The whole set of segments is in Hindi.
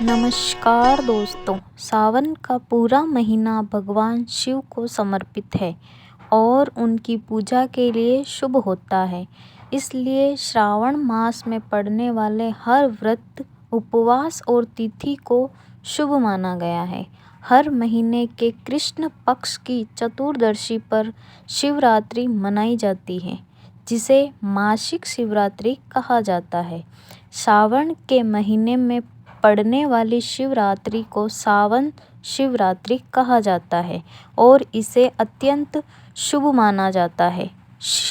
नमस्कार दोस्तों। सावन का पूरा महीना भगवान शिव को समर्पित है और उनकी पूजा के लिए शुभ होता है। इसलिए श्रावण मास में पड़ने वाले हर व्रत, उपवास और तिथि को शुभ माना गया है। हर महीने के कृष्ण पक्ष की चतुर्दशी पर शिवरात्रि मनाई जाती है, जिसे मासिक शिवरात्रि कहा जाता है। सावन के महीने में पड़ने वाली शिवरात्रि को सावन शिवरात्रि कहा जाता है और इसे अत्यंत शुभ माना जाता है।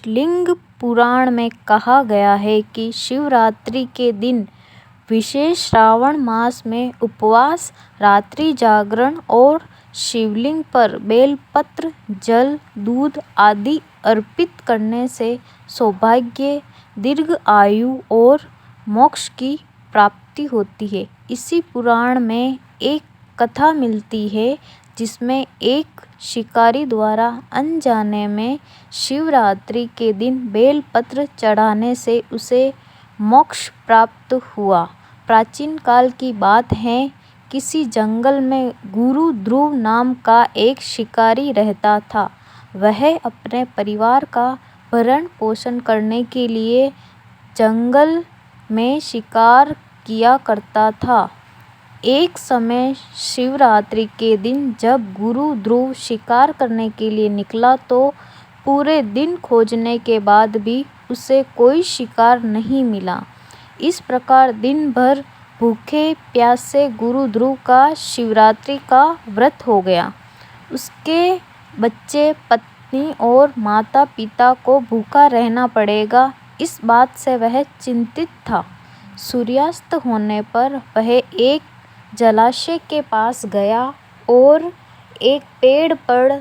लिंग पुराण में कहा गया है कि शिवरात्रि के दिन विशेष श्रावण मास में उपवास, रात्रि जागरण और शिवलिंग पर बेलपत्र, जल, दूध आदि अर्पित करने से सौभाग्य, दीर्घ आयु और मोक्ष की प्राप्ति होती है। इसी पुराण में एक कथा मिलती है जिसमें एक शिकारी द्वारा अनजाने में शिवरात्रि के दिन बेलपत्र चढ़ाने से उसे मोक्ष प्राप्त हुआ। प्राचीन काल की बात है, किसी जंगल में गुरु ध्रुव नाम का एक शिकारी रहता था। वह अपने परिवार का भरण पोषण करने के लिए जंगल में शिकार किया करता था। एक समय शिवरात्रि के दिन जब गुरु ध्रुव शिकार करने के लिए निकला तो पूरे दिन खोजने के बाद भी उसे कोई शिकार नहीं मिला। इस प्रकार दिन भर भूखे प्यासे गुरु ध्रुव का शिवरात्रि का व्रत हो गया। उसके बच्चे, पत्नी और माता पिता को भूखा रहना पड़ेगा, इस बात से वह चिंतित था। सूर्यास्त होने पर वह एक जलाशय के पास गया और एक पेड़ पर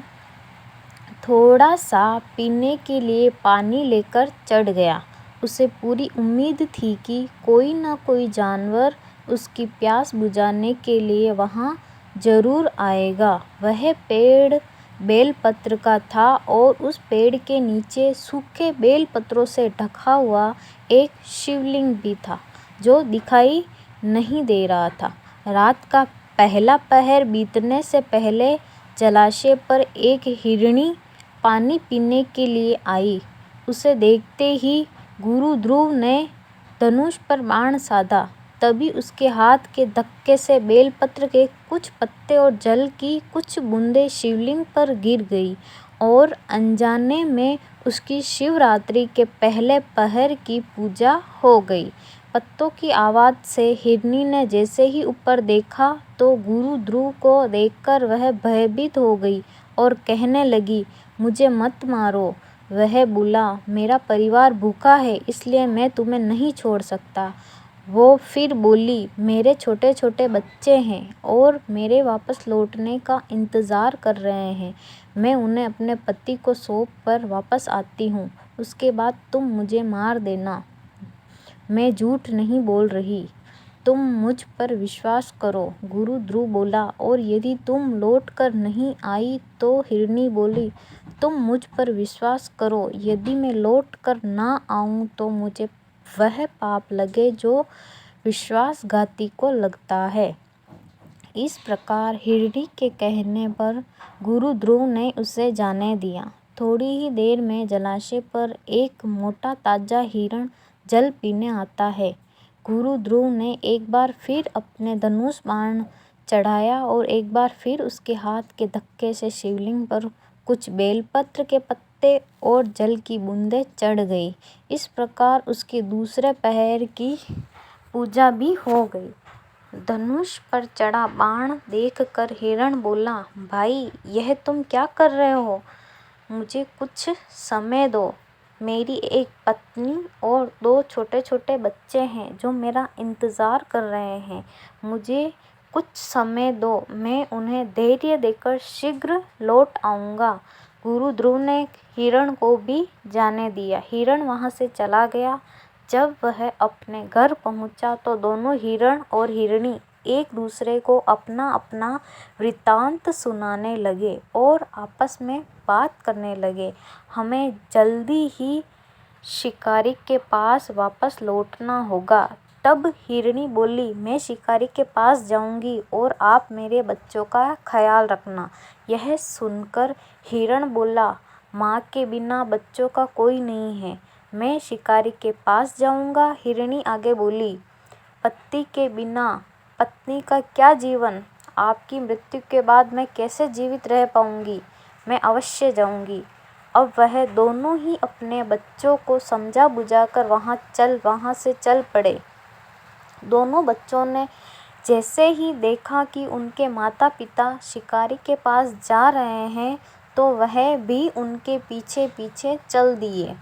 थोड़ा सा पीने के लिए पानी लेकर चढ़ गया। उसे पूरी उम्मीद थी कि कोई न कोई जानवर उसकी प्यास बुझाने के लिए वहाँ जरूर आएगा। वह पेड़ बेलपत्र का था और उस पेड़ के नीचे सूखे बेलपत्रों से ढका हुआ एक शिवलिंग भी था, जो दिखाई नहीं दे रहा था। रात का पहला पहर बीतने से पहले जलाशय पर एक हिरणी पानी पीने के लिए आई। उसे देखते ही गुरु ध्रुव ने धनुष पर बाण साधा। तभी उसके हाथ के धक्के से बेलपत्र के कुछ पत्ते और जल की कुछ बूंदें शिवलिंग पर गिर गई और अनजाने में उसकी शिवरात्रि के पहले पहर की पूजा हो गई। पत्तों की आवाज़ से हिरनी ने जैसे ही ऊपर देखा तो गुरु ध्रुव को देखकर वह भयभीत हो गई और कहने लगी, मुझे मत मारो। वह बोला, मेरा परिवार भूखा है, इसलिए मैं तुम्हें नहीं छोड़ सकता। वो फिर बोली, मेरे छोटे छोटे बच्चे हैं और मेरे वापस लौटने का इंतज़ार कर रहे हैं। मैं उन्हें अपने पति को सौंप कर वापस आती हूँ, उसके बाद तुम मुझे मार देना। मैं झूठ नहीं बोल रही, तुम मुझ पर विश्वास करो। गुरु ध्रुव बोला, और यदि तुम लौट कर नहीं आई तो? हिरनी बोली, तुम मुझ पर विश्वास करो, यदि मैं लौट कर ना आऊँ तो मुझे वह पाप लगे जो विश्वासघाती को लगता है। इस प्रकार हिरनी के कहने पर गुरु ध्रुव ने उसे जाने दिया। थोड़ी ही देर में जलाशय पर एक मोटा ताजा हिरण जल पीने आता है। गुरु ध्रुव ने एक बार फिर अपने धनुष बाण चढ़ाया और एक बार फिर उसके हाथ के धक्के से शिवलिंग पर कुछ बेलपत्र के पत्ते और जल की बूंदें चढ़ गई। इस प्रकार उसके दूसरे पहर की पूजा भी हो गई। धनुष पर चढ़ा बाण देखकर हिरण बोला, भाई, यह तुम क्या कर रहे हो? मुझे कुछ समय दो। मेरी एक पत्नी और 2 छोटे छोटे बच्चे हैं जो मेरा इंतज़ार कर रहे हैं। मुझे कुछ समय दो, मैं उन्हें धैर्य देकर शीघ्र लौट आऊँगा। गुरु ध्रुव ने हिरण को भी जाने दिया। हिरण वहाँ से चला गया। जब वह अपने घर पहुँचा तो दोनों हिरण और हिरनी एक दूसरे को अपना अपना वृत्तांत सुनाने लगे और आपस में बात करने लगे। हमें जल्दी ही शिकारी के पास वापस लौटना होगा, तब हिरणी बोली, मैं शिकारी के पास जाऊंगी और आप मेरे बच्चों का ख्याल रखना। यह सुनकर हिरण बोला, माँ के बिना बच्चों का कोई नहीं है, मैं शिकारी के पास जाऊंगा। हिरणी आगे बोली, पति के बिना पत्नी का क्या जीवन, आपकी मृत्यु के बाद मैं कैसे जीवित रह पाऊंगी, मैं अवश्य जाऊंगी। अब वह दोनों ही अपने बच्चों को समझा बुझाकर वहाँ से चल पड़े। दोनों बच्चों ने जैसे ही देखा कि उनके माता पिता शिकारी के पास जा रहे हैं तो वह भी उनके पीछे पीछे चल दिए।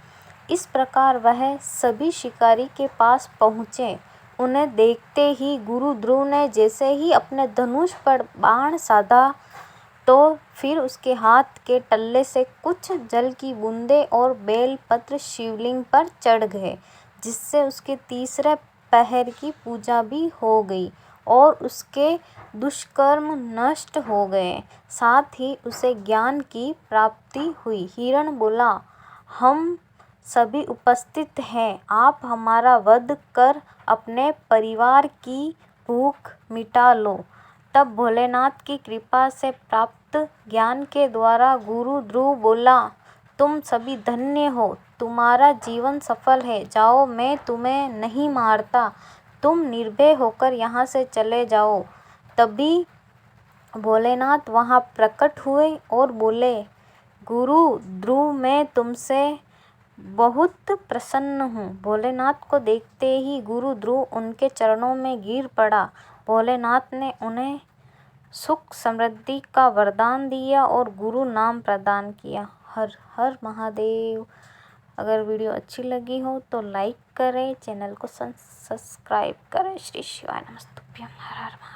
इस प्रकार वह सभी शिकारी के पास पहुँचे। उन्हें देखते ही गुरु ध्रुव ने जैसे ही अपने धनुष पर बाण साधा तो फिर उसके हाथ के टल्ले से कुछ जल की बूंदें और बेलपत्र शिवलिंग पर चढ़ गए, जिससे उसके तीसरे पहर की पूजा भी हो गई और उसके दुष्कर्म नष्ट हो गए, साथ ही उसे ज्ञान की प्राप्ति हुई। हिरण बोला, हम सभी उपस्थित हैं, आप हमारा वध कर अपने परिवार की भूख मिटा लो। तब भोलेनाथ की कृपा से प्राप्त ज्ञान के द्वारा गुरु ध्रुव बोला, तुम सभी धन्य हो, तुम्हारा जीवन सफल है, जाओ, मैं तुम्हें नहीं मारता, तुम निर्भय होकर यहाँ से चले जाओ। तभी भोलेनाथ वहाँ प्रकट हुए और बोले, गुरु ध्रुव, मैं तुमसे बहुत प्रसन्न हूँ। भोलेनाथ को देखते ही गुरु ध्रुव उनके चरणों में गिर पड़ा। भोलेनाथ ने उन्हें सुख समृद्धि का वरदान दिया और गुरु नाम प्रदान किया। हर हर महादेव। अगर वीडियो अच्छी लगी हो तो लाइक करें, चैनल को सब्सक्राइब करें। श्री शिवाय नमस्तुभ्यं। हर हर महादेव।